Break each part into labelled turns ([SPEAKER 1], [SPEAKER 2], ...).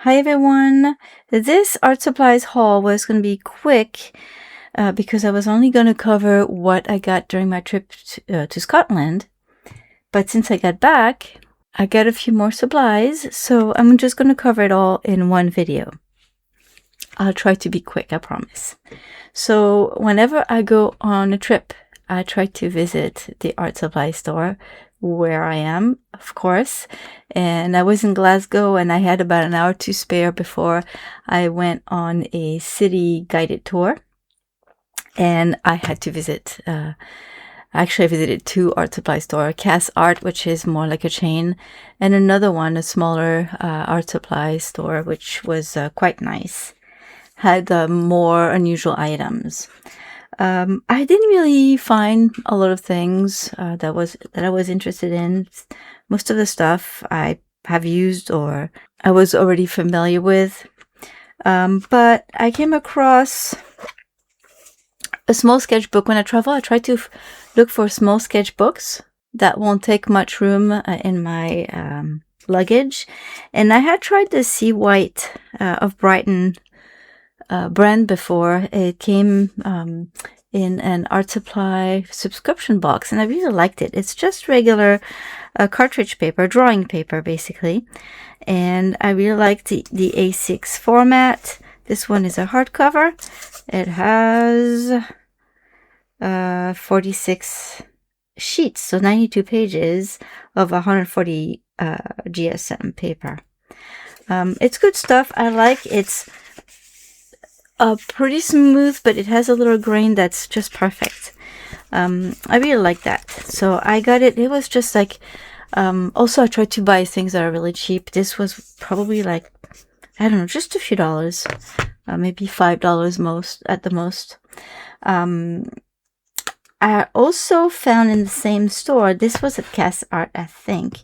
[SPEAKER 1] Hi everyone! This art supplies haul was going to be quick because I was only going to cover what I got during my trip to Scotland. But since I got back, I got a few more supplies, so I'm just going to cover it all in one video. I'll try to be quick, I promise. So whenever I go on a trip, I try to visit the art supply store where I am, of course. And I was in Glasgow and I had about an hour to spare before I went on a city guided tour. And I had to visit, actually I visited two art supply stores, Cass Art, which is more like a chain, and another one, a smaller art supply store, which was quite nice. Had more unusual items. I didn't really find a lot of things that I was interested in. Most of the stuff I have used or I was already familiar with. But I came across a small sketchbook. When I travel, I try to look for small sketchbooks that won't take much room in my luggage. And I had tried the Sea White of Brighton brand before. It came in an art supply subscription box, and I really liked it. It's just regular cartridge paper, drawing paper basically, and I really liked the A6 format. This one is a hardcover. It has 46 sheets, so 92 pages of 140 GSM paper. It's good stuff. I like it's pretty smooth, but it has a little grain that's just perfect. I really like that. So I got it. It was just like, also I tried to buy things that are really cheap. This was probably like, I don't know, just a few dollars, maybe $5 at the most. I also found in the same store, this was at Cass Art, I think,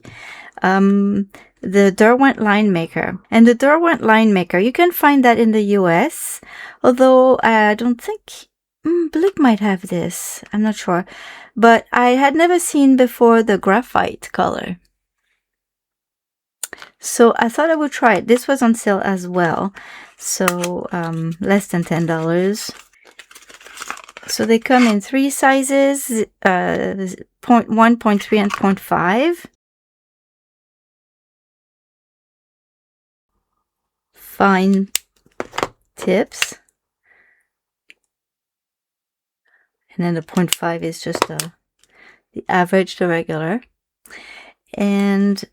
[SPEAKER 1] the Derwent Line Maker. And the Derwent Line Maker, you can find that in the US, although I don't think, Blick might have this, I'm not sure. But I had never seen before the graphite color. So I thought I would try it. This was on sale as well, so less than $10. So they come in three sizes, 0.1, 0.3, and 0.5. Fine tips. And then the 0.5 is just the average, the regular. And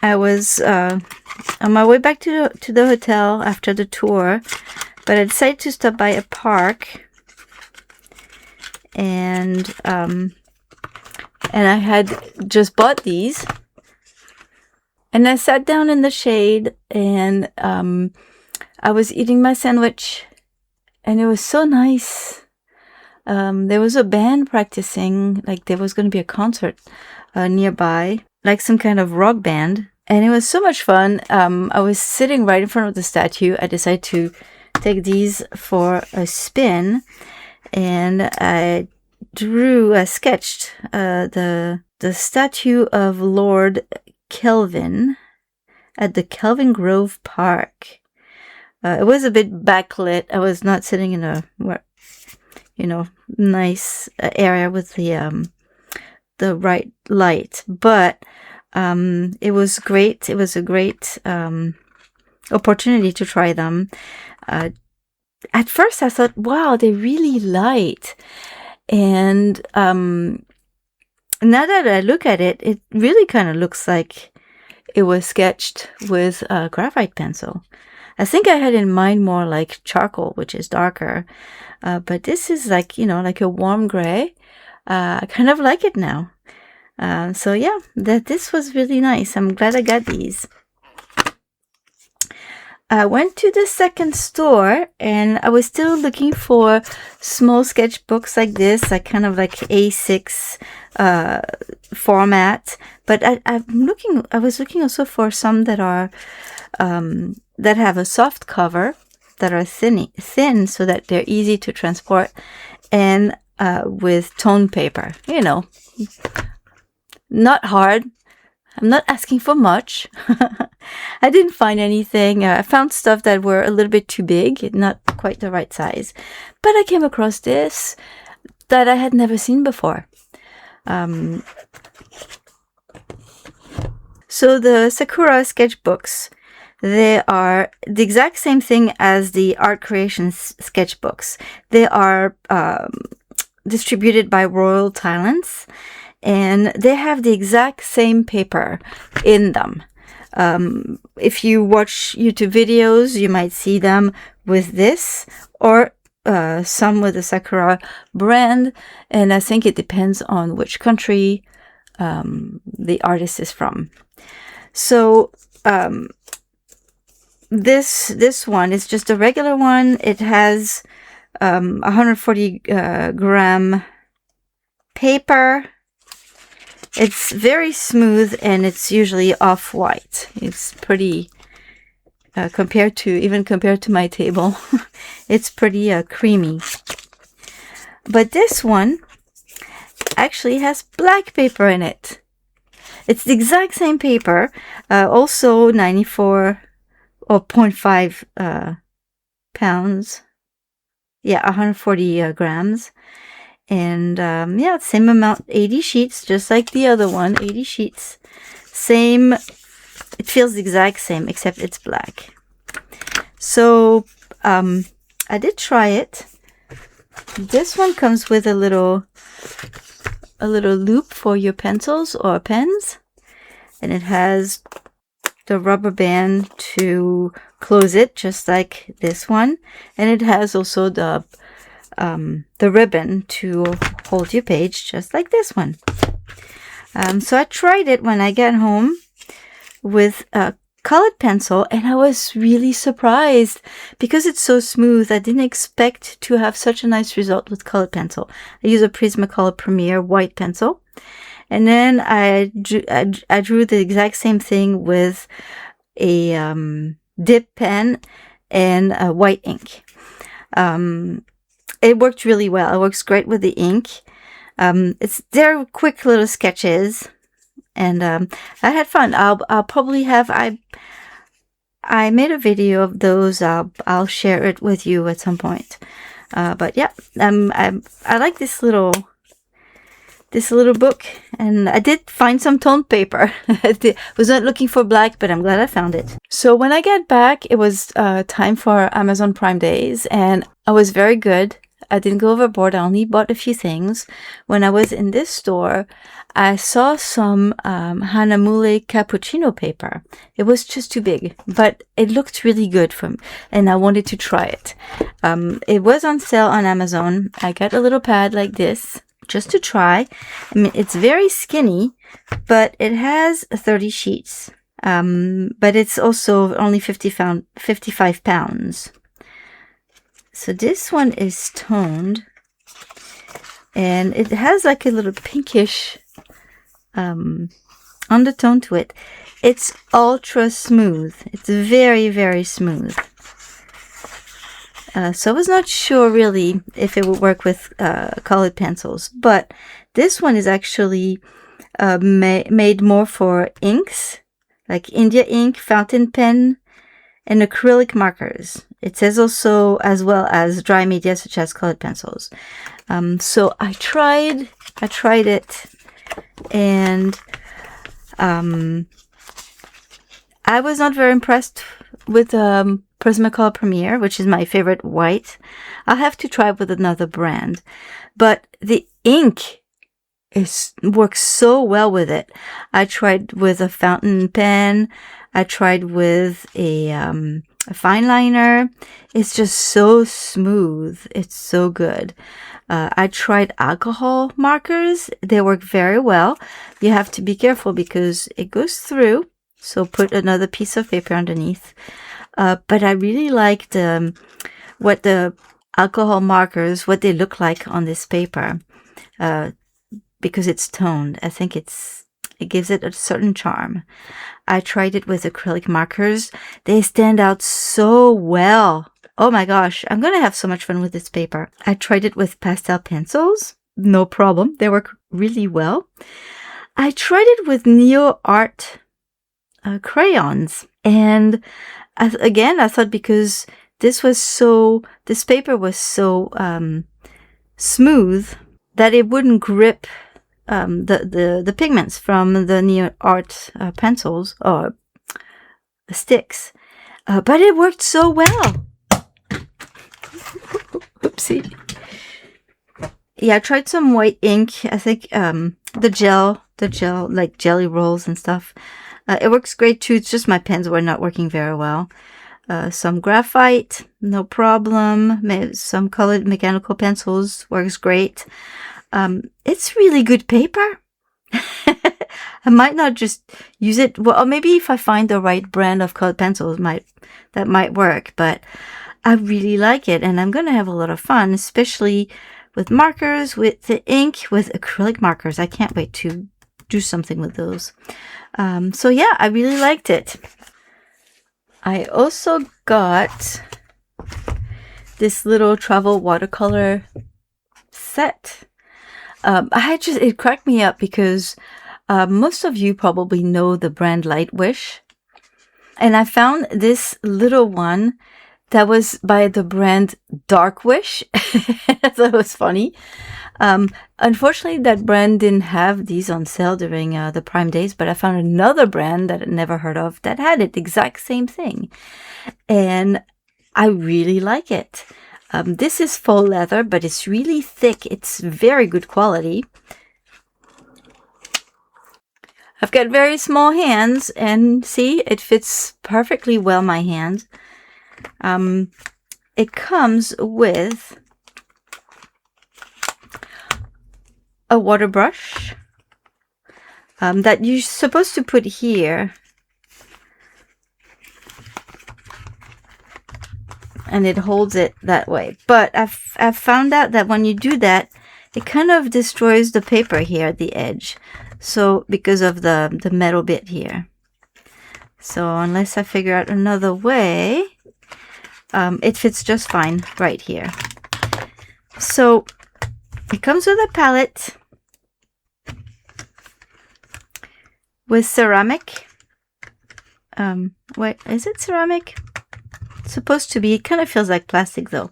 [SPEAKER 1] I was on my way back to the hotel after the tour, but I decided to stop by a park, and I had just bought these, and I sat down in the shade, and I was eating my sandwich, and it was so nice. There was a band practicing, like there was going to be a concert nearby, like some kind of rock band, and it was so much fun. I was sitting right in front of the statue. I decided to take these for a spin, and I sketched the statue of Lord Kelvin at the Kelvin Grove Park. It was a bit backlit. I was not sitting in a, nice area with the right light, but it was great. It was a great opportunity to try them. At first I thought, wow, they're really light. And now that I look at it, it really kind of looks like it was sketched with a graphite pencil. I think I had in mind more like charcoal, which is darker. But this is like, like a warm gray. I kind of like it now. So yeah, this was really nice. I'm glad I got these. I went to the second store, and I was still looking for small sketchbooks like this, like kind of like A6 format. But I was looking also for some that are that have a soft cover, that are thin, so that they're easy to transport, and with toned paper. Not hard. I'm not asking for much. I didn't find anything. I found stuff that were a little bit too big, not quite the right size. But I came across this that I had never seen before. So the Sakura sketchbooks, they are the exact same thing as the Art Creations sketchbooks. They are distributed by Royal Talents, and they have the exact same paper in them. If you watch YouTube videos, you might see them with this, or some with the Sakura brand, and I think it depends on which country the artist is from. So this one is just a regular one. It has 140 gram paper. It's very smooth, and it's usually off-white. It's pretty compared to my table. It's pretty creamy. But this one actually has black paper in it. It's the exact same paper, also 94 or 0.5 pounds. Yeah, 140 grams. And yeah, same amount, 80 sheets, just like the other one, 80 sheets. Same, it feels the exact same, except it's black. So I did try it. This one comes with a little loop for your pencils or pens, and it has the rubber band to close it, just like this one, and it has also the ribbon to hold your page, just like this one. So I tried it when I got home with a colored pencil, and I was really surprised because it's so smooth. I didn't expect to have such a nice result with colored pencil. I use a Prismacolor Premier white pencil, and then I drew the exact same thing with a dip pen and a white ink. It worked really well. It works great with the ink. They're quick little sketches, and I had fun. I'll probably have I made a video of those. I'll share it with you at some point. But yeah, I like this little book, and I did find some toned paper. I was not looking for black, but I'm glad I found it. So when I got back, it was time for Amazon Prime Days, and I was very good. I didn't go overboard. I only bought a few things. When I was in this store, I saw some Hanamule cappuccino paper. It was just too big, but it looked really good for me, and I wanted to try it. It was on sale on Amazon. I got a little pad like this just to try. I mean, it's very skinny, but it has 30 sheets. But it's also only 55 pounds. So this one is toned, and it has like a little pinkish undertone to it. It's ultra smooth. It's very, very smooth. So I was not sure really if it would work with colored pencils, but this one is actually made more for inks, like India ink, fountain pen, and acrylic markers. It says also as well as dry media such as colored pencils. So I tried it, and I was not very impressed with Prismacolor Premier, which is my favorite white. I'll have to try with another brand, but the ink works so well with it. I tried with a fountain pen. I tried with a fine liner. It's just so smooth. It's so good. I tried alcohol markers. They work very well. You have to be careful because it goes through. So put another piece of paper underneath. But I really liked what the alcohol markers, what they look like on this paper, because it's toned. I think it gives it a certain charm. I tried it with acrylic markers. They stand out so well. Oh my gosh, I'm going to have so much fun with this paper. I tried it with pastel pencils. No problem. They work really well. I tried it with Neo Art crayons, and again, I thought because this paper was so smooth that it wouldn't grip the pigments from the Neo Art pencils or sticks, but it worked so well. Oopsie. Yeah, I tried some white ink. I think the gel, like jelly rolls and stuff. It works great too. It's just my pens were not working very well. Some graphite, no problem. Some colored mechanical pencils works great. It's really good paper. I might not just use it. Well, or maybe if I find the right brand of colored pencils, that might work. But I really like it, and I'm gonna have a lot of fun, especially with markers, with the ink, with acrylic markers. I can't wait to do something with those. So yeah, I really liked it. I also got this little travel watercolor set. It cracked me up because most of you probably know the brand Light Wish. And I found this little one that was by the brand Dark Wish. That was funny. Unfortunately, that brand didn't have these on sale during the Prime Days, but I found another brand that I'd never heard of that had it, exact same thing. And I really like it. This is faux leather, but it's really thick. It's very good quality. I've got very small hands, and see, it fits perfectly well my hand. It comes with a water brush that you're supposed to put here, and it holds it that way. But I've found out that when you do that, it kind of destroys the paper here at the edge. So because of the metal bit here. So unless I figure out another way, it fits just fine right here. So it comes with a palette with ceramic. Wait, is it ceramic? It's supposed to be. It kind of feels like plastic though.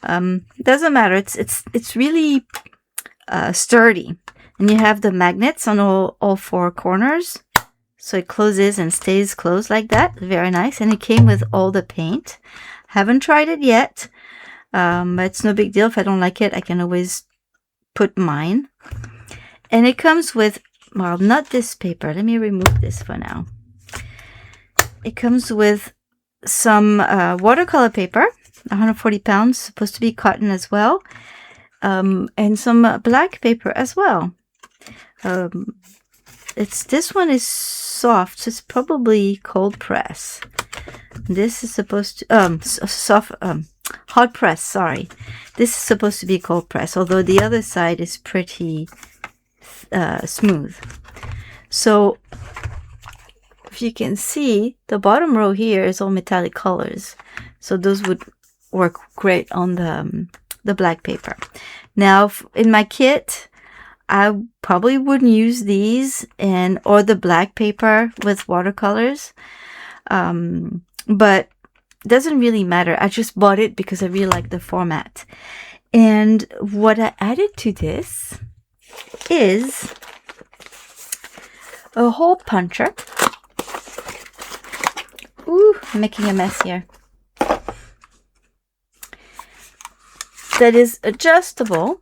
[SPEAKER 1] Doesn't matter. It's really sturdy. And you have the magnets on all four corners. So it closes and stays closed like that. Very nice. And it came with all the paint. Haven't tried it yet. But it's no big deal. If I don't like it, I can always put mine. And it comes with, well, not this paper. Let me remove this for now. It comes with some watercolor paper, 140 pounds, supposed to be cotton as well. And some black paper as well. This one is soft, so it's probably cold press. This is supposed to hot press, sorry. This is supposed to be cold press, although the other side is pretty smooth. So if you can see, the bottom row here is all metallic colors, so those would work great on the black paper. Now in my kit, I probably wouldn't use these or the black paper with watercolors, but it doesn't really matter. I just bought it because I really like the format. And what I added to this is a hole puncher. Ooh, I'm making a mess here. That is adjustable.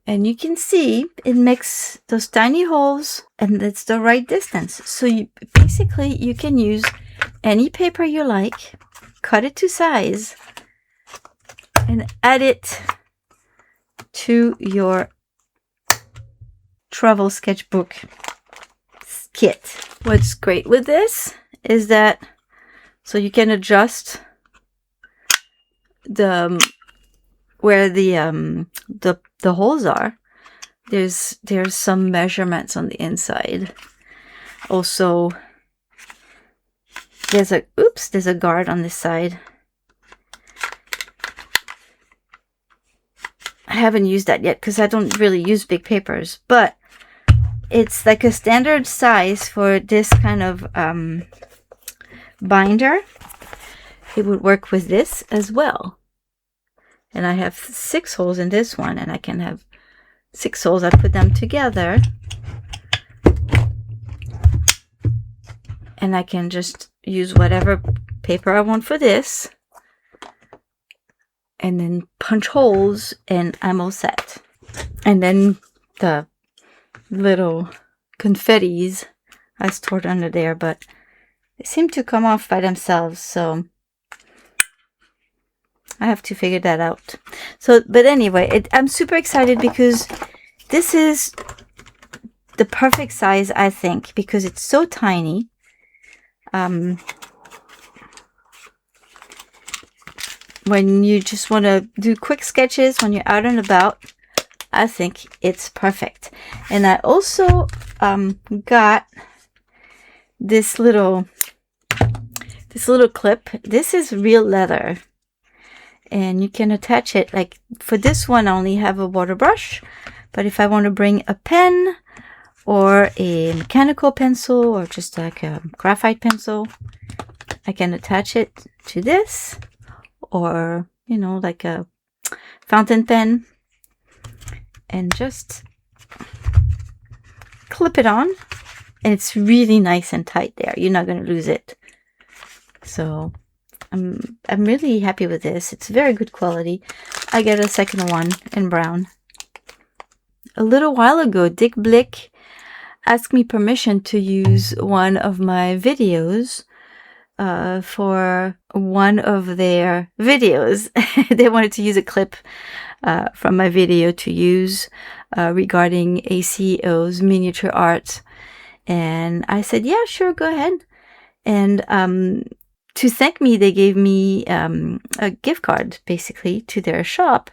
[SPEAKER 1] And you can see it makes those tiny holes, and it's the right distance. So basically you can use any paper you like, cut it to size, and add it to your travel sketchbook kit. What's great with this is that so you can adjust where the holes are. There's some measurements on the inside. Also, there's a guard on this side. I haven't used that yet because I don't really use big papers, but it's like a standard size for this kind of binder. It would work with this as well. And I have 6 holes in this one, and I can have 6 holes. I put them together, and I can just use whatever paper I want for this, and then punch holes, and I'm all set. And then the little confettis I stored under there, but they seem to come off by themselves, so I have to figure that out. So, but anyway, I'm super excited because this is the perfect size, I think, because it's so tiny. When you just want to do quick sketches when you're out and about, I think it's perfect. And I also got this little clip. This is real leather, and you can attach it. Like for this one, I only have a water brush, but if I want to bring a pen or a mechanical pencil or just like a graphite pencil, I can attach it to this, or you know, like a fountain pen, and just clip it on, and it's really nice and tight there. You're not going to lose it. So I'm really happy with this. It's very good quality. I get a second one in brown. A little while ago, Dick Blick asked me permission to use one of my videos for one of their videos. They wanted to use a clip from my video to use regarding ACO's miniature art. And I said, yeah, sure, go ahead. And to thank me, they gave me a gift card, basically, to their shop.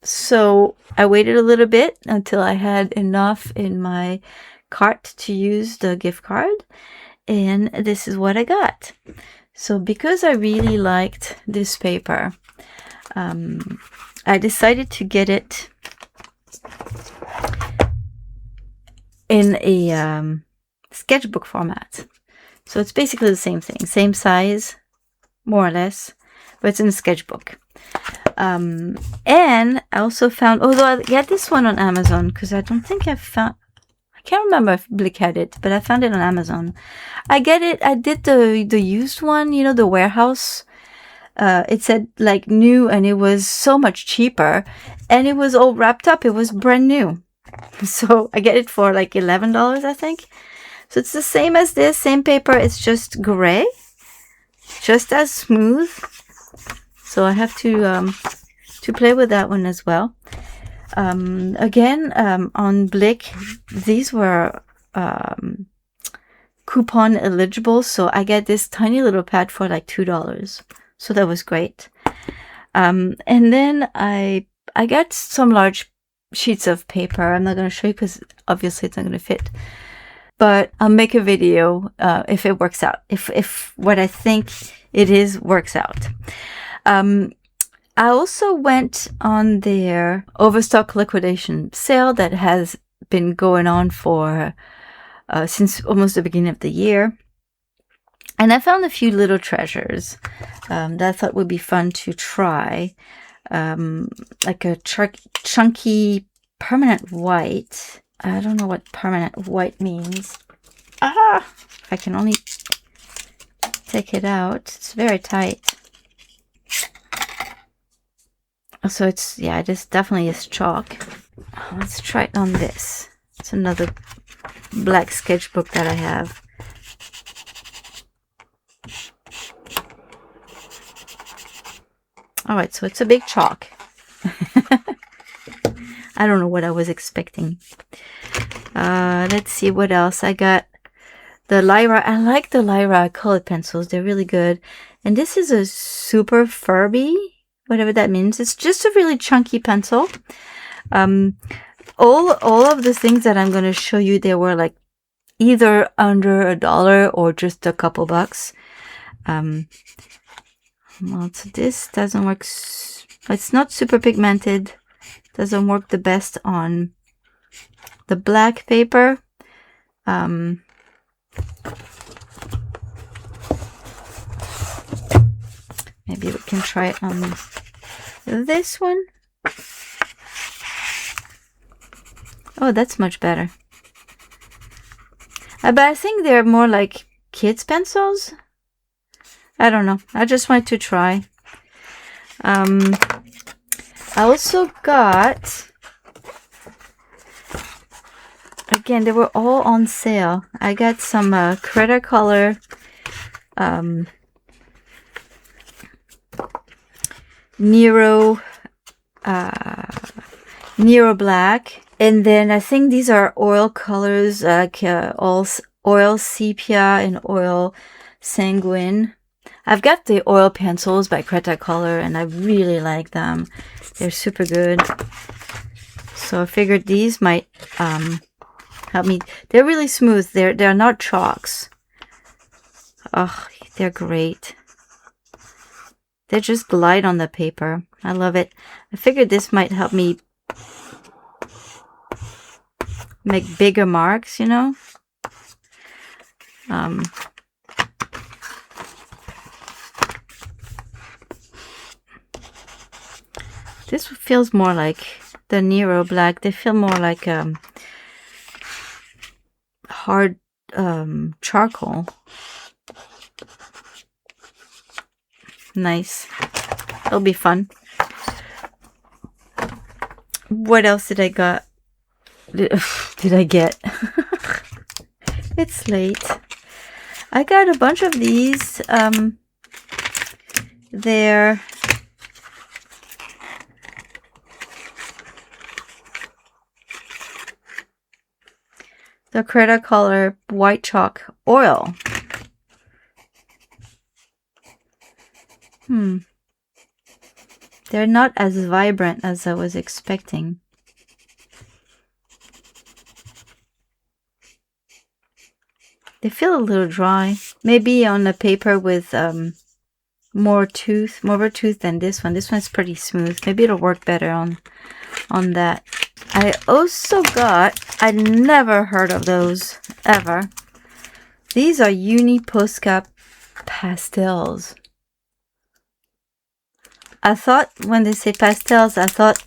[SPEAKER 1] So I waited a little bit until I had enough in my cart to use the gift card. And this is what I got. So because I really liked this paper, I decided to get it in a sketchbook format. So it's basically the same thing, same size, more or less, but it's in a sketchbook. And I also found, although I got this one on Amazon, because I don't think I can't remember if Blick had it, but I found it on Amazon. I did the used one, you know, the warehouse. It said like new, and it was so much cheaper, and it was all wrapped up. It was brand new. So I get it for like $11, I think. So it's the same as this, same paper. It's just gray, just as smooth. So I have to play with that one as well. Again, on Blick, these were coupon eligible, so I get this tiny little pad for like $2. So that was great. And then I got some large sheets of paper. I'm not going to show you because obviously it's not going to fit. But I'll make a video if it works out. If what I think it is works out. I also went on their overstock liquidation sale that has been going on for since almost the beginning of the year. And I found a few little treasures that I thought would be fun to try. Like a chunky permanent white. I don't know what permanent white means. If I can only take it out. It's very tight. So it's, yeah, it is definitely is chalk. Let's try it on this. It's another black sketchbook that I have. All right, so it's a big chalk. I don't know what I was expecting. Let's see what else. I got the Lyra. I like the Lyra colored pencils. They're really good. And this is a Super Furby, whatever that means. It's just a really chunky pencil. All of the things that I'm going to show you, they were like either under $1 or just a couple bucks. Well, so this doesn't work. It's not super pigmented. doesn't work the best on the black paper. Maybe we can try it on this one. Oh, that's much better. But I think they're more like kids' pencils. I don't know. I just wanted to try. I also got... Again, they were all on sale. I got some Cretacolor Nero Black, and then I think these are oil colors, like oil sepia and oil sanguine. I've got the oil pencils by Cretacolor, and I really like them. They're super good. So I figured these might help me. They're really smooth. They're not chalks. Oh, they're great. They just glide on the paper. I love it. I figured this might help me make bigger marks, you know? This feels more like the Nero Black. They feel more like hard charcoal. Nice. It'll be fun. What else did I get? It's late. I got a bunch of these. They're the Cretacolor white chalk oil. They're not as vibrant as I was expecting. They feel a little dry. Maybe on a paper with more of a tooth than this one. This one's pretty smooth. Maybe it'll work better on that. I also got, I never heard of those ever. These are Uni Posca pastels. I thought when they say pastels, I thought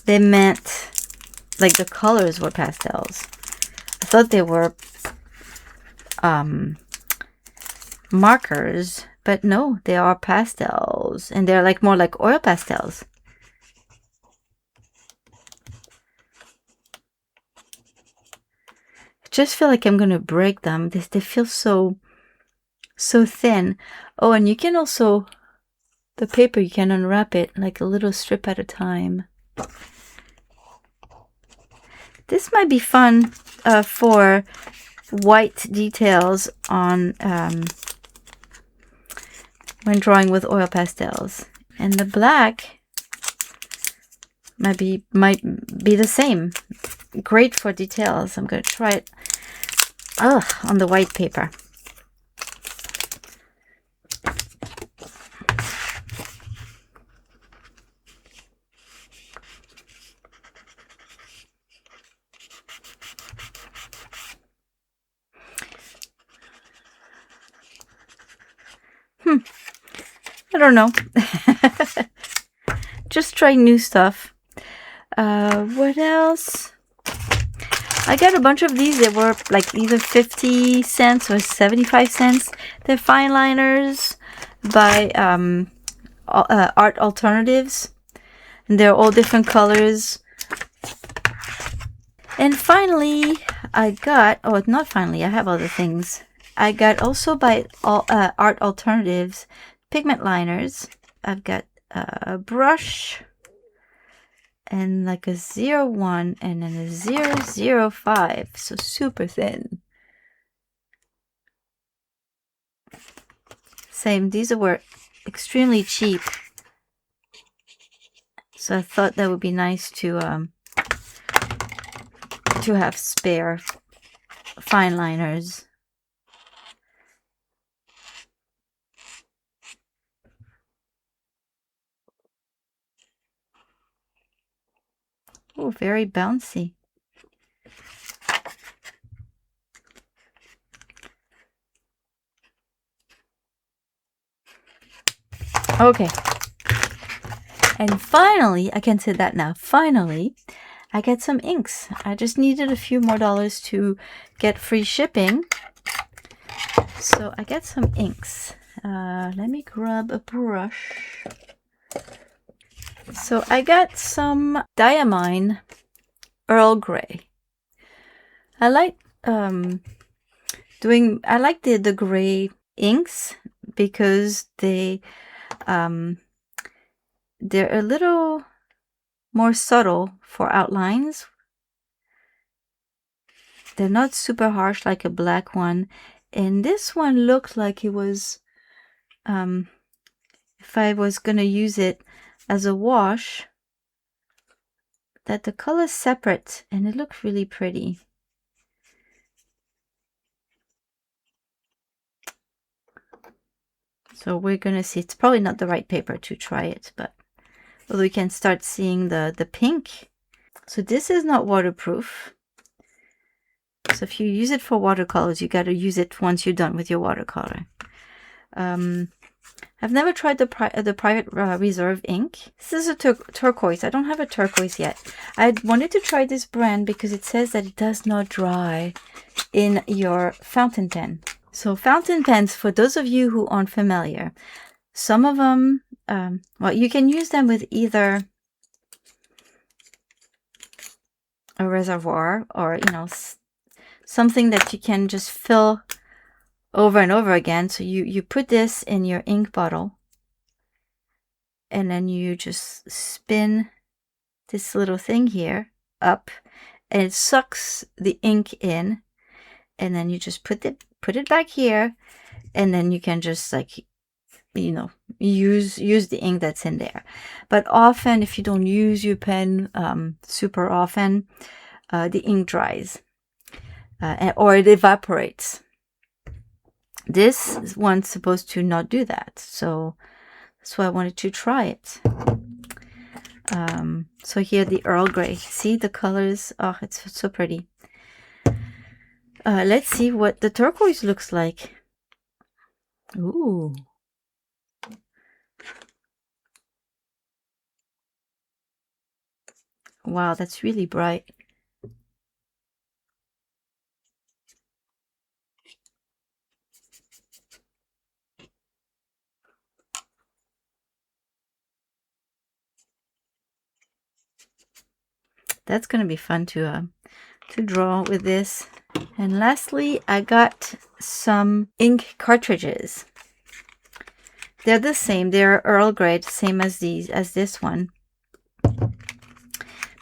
[SPEAKER 1] they meant like the colors were pastels. I thought they were markers, but no, they are pastels, and they're like more like oil pastels. I just feel like I'm gonna break them. They feel so thin. Oh, and you can also, the paper, you can unwrap it like a little strip at a time. This might be fun for white details on when drawing with oil pastels, and the black might be the same. Great for details. I'm gonna try it on the white paper. I don't know. Just try new stuff. What else? I got a bunch of these. They were like either 50 cents or 75 cents. They're fine liners by Art Alternatives. And they're all different colors. And finally, I got... Oh, not finally. I have other things. I got also by Art Alternatives pigment liners. I've got a brush and like a 01 and then a 005, so super thin. Same, these were extremely cheap, so I thought that would be nice to have spare fine liners. Oh, very bouncy. Okay. And finally, I can say that now, finally, I get some inks. I just needed a few more dollars to get free shipping. So I get some inks. Let me grab a brush. So I got some Diamine Earl Grey. I like I like the gray inks because they're a little more subtle for outlines. They're not super harsh like a black one. And this one looked like it was, if I was gonna use it as a wash, that the color's separate and it looked really pretty. So we're gonna see. It's probably not the right paper to try it, but although you can start seeing the pink. So this is not waterproof. So if you use it for watercolors, you got to use it once you're done with your watercolor. I've never tried the Private Reserve ink. This is a turquoise. I don't have a turquoise yet. I wanted to try this brand because it says that it does not dry in your fountain pen. So fountain pens, for those of you who aren't familiar, some of them, well, you can use them with either a reservoir or, you know, something that you can just fill over and over again. So you put this in your ink bottle and then you just spin this little thing here up and it sucks the ink in, and then you just put it back here, and then you can just, like, you know, use the ink that's in there. But often, if you don't use your pen super often, the ink dries or it evaporates. This one's supposed to not do that, so that's why I wanted to try it. So here, the Earl Grey. See the colors? Oh, it's so pretty. Let's see what the turquoise looks like. Ooh. Wow, that's really bright. That's gonna be fun to draw with this. And lastly, I got some ink cartridges. They're the same. They're Earl Grey, same as this one.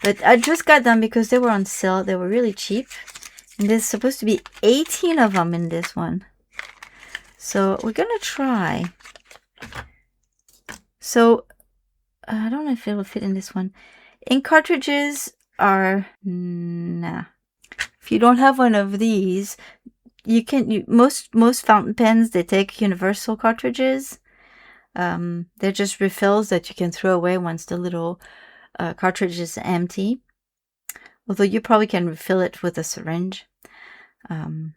[SPEAKER 1] But I just got them because they were on sale. They were really cheap. And there's supposed to be 18 of them in this one. So we're gonna try. So I don't know if it will fit in this one. Ink cartridges are, nah. If you don't have one of these, you can, most fountain pens, they take universal cartridges. They're just refills that you can throw away once the little cartridge is empty. Although you probably can refill it with a syringe. But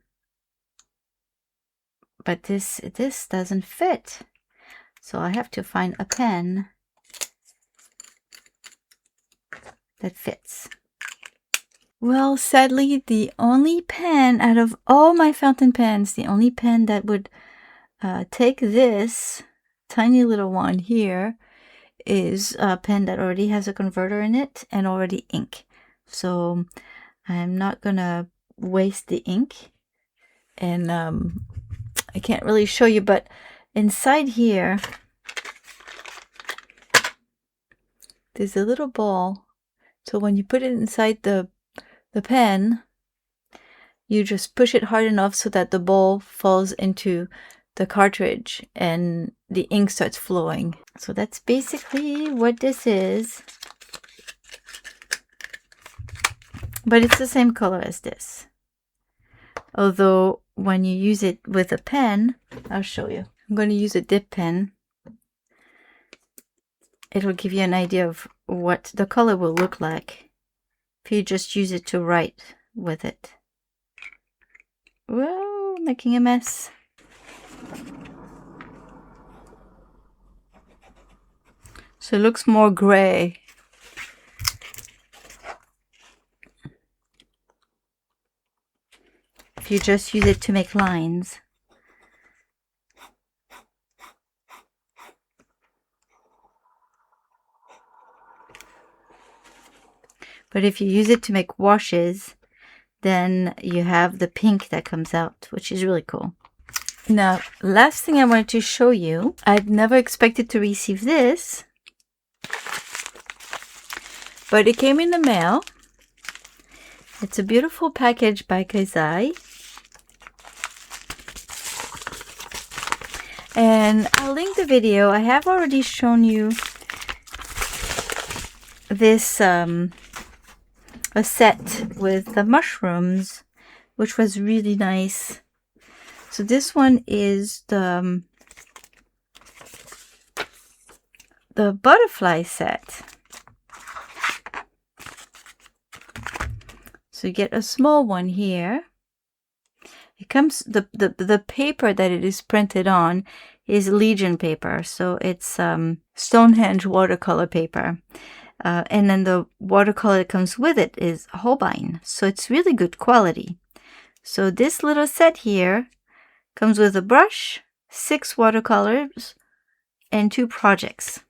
[SPEAKER 1] this doesn't fit. So I have to find a pen that fits. Well, sadly, the only pen out of all my fountain pens, the only pen that would take this tiny little one here is a pen that already has a converter in it and already ink. So I'm not gonna waste the ink. And I can't really show you, but inside here, there's a little ball. So when you put it inside the pen, you just push it hard enough so that the ball falls into the cartridge and the ink starts flowing. So that's basically what this is. But it's the same color as this. Although when you use it with a pen, I'll show you. I'm going to use a dip pen. It'll give you an idea of what the color will look like. if you just use it to write with it. Whoa, making a mess. So it looks more gray. If you just use it to make lines. But if you use it to make washes, then you have the pink that comes out, which is really cool. Now, last thing I wanted to show you, I'd never expected to receive this, but it came in the mail. It's a beautiful package by Keizai. And I'll link the video. I have already shown you this a set with the mushrooms, which was really nice. So this one is the butterfly set. So you get a small one here. It comes, the paper that it is printed on is Legion paper. So it's Stonehenge watercolor paper. And then the watercolor that comes with it is Holbein. So it's really good quality. So this little set here comes with a brush, 6 watercolors, and 2 projects.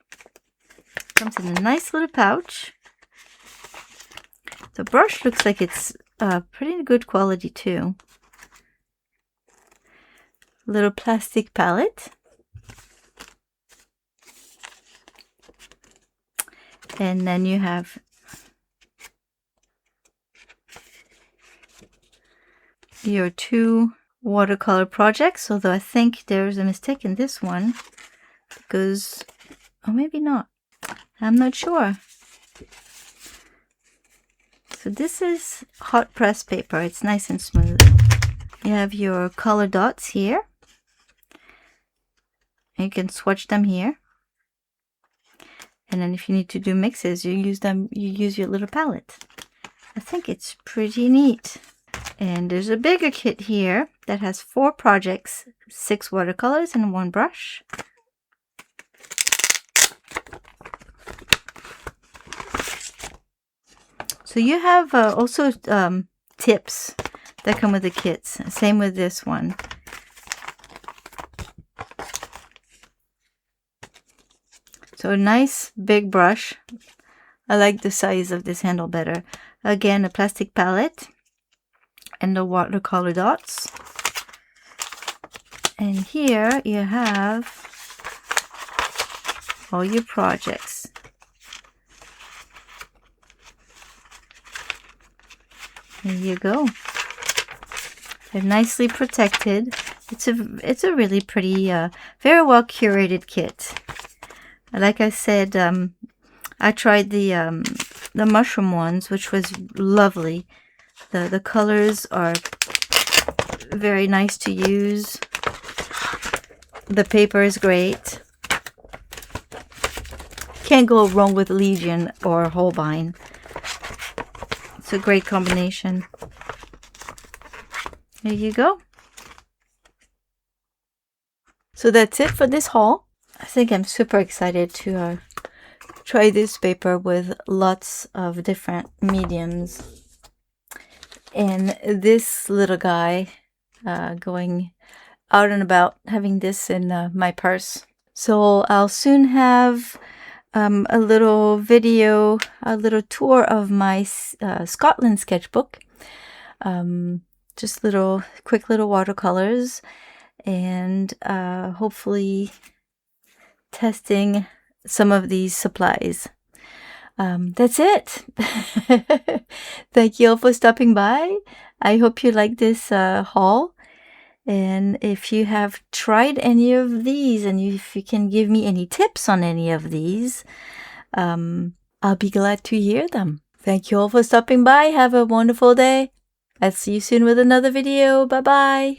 [SPEAKER 1] Comes in a nice little pouch. The brush looks like it's pretty good quality too. Little plastic palette. And then you have your 2 watercolor projects, although I think there's a mistake in this one because, or maybe not, I'm not sure. So this is hot press paper. It's nice and smooth. You have your color dots here. You can swatch them here. And then if you need to do mixes, you use your little palette. I think it's pretty neat. And there's a bigger kit here that has 4 projects, 6 watercolors and 1 brush. So you have also tips that come with the kits. Same with this one. So a nice big brush. I like the size of this handle better. Again, a plastic palette and the watercolor dots. And here you have all your projects. There you go. They're nicely protected. It's a really pretty, very well curated kit. Like I said, I tried the mushroom ones, which was lovely. The colors are very nice to use. The paper is great. Can't go wrong with Legion or Holbein. It's a great combination. There you go. So that's it for this haul. I think I'm super excited to try this paper with lots of different mediums. And this little guy going out and about, having this in my purse. So I'll soon have a little video, a little tour of my Scotland sketchbook. Just quick little watercolors, and hopefully testing some of these supplies. That's it. Thank you all for stopping by. I hope you like this haul. And if you have tried any of these, and if you can give me any tips on any of these, I'll be glad to hear them. Thank you all for stopping by. Have a wonderful day. I'll see you soon with another video. Bye-bye.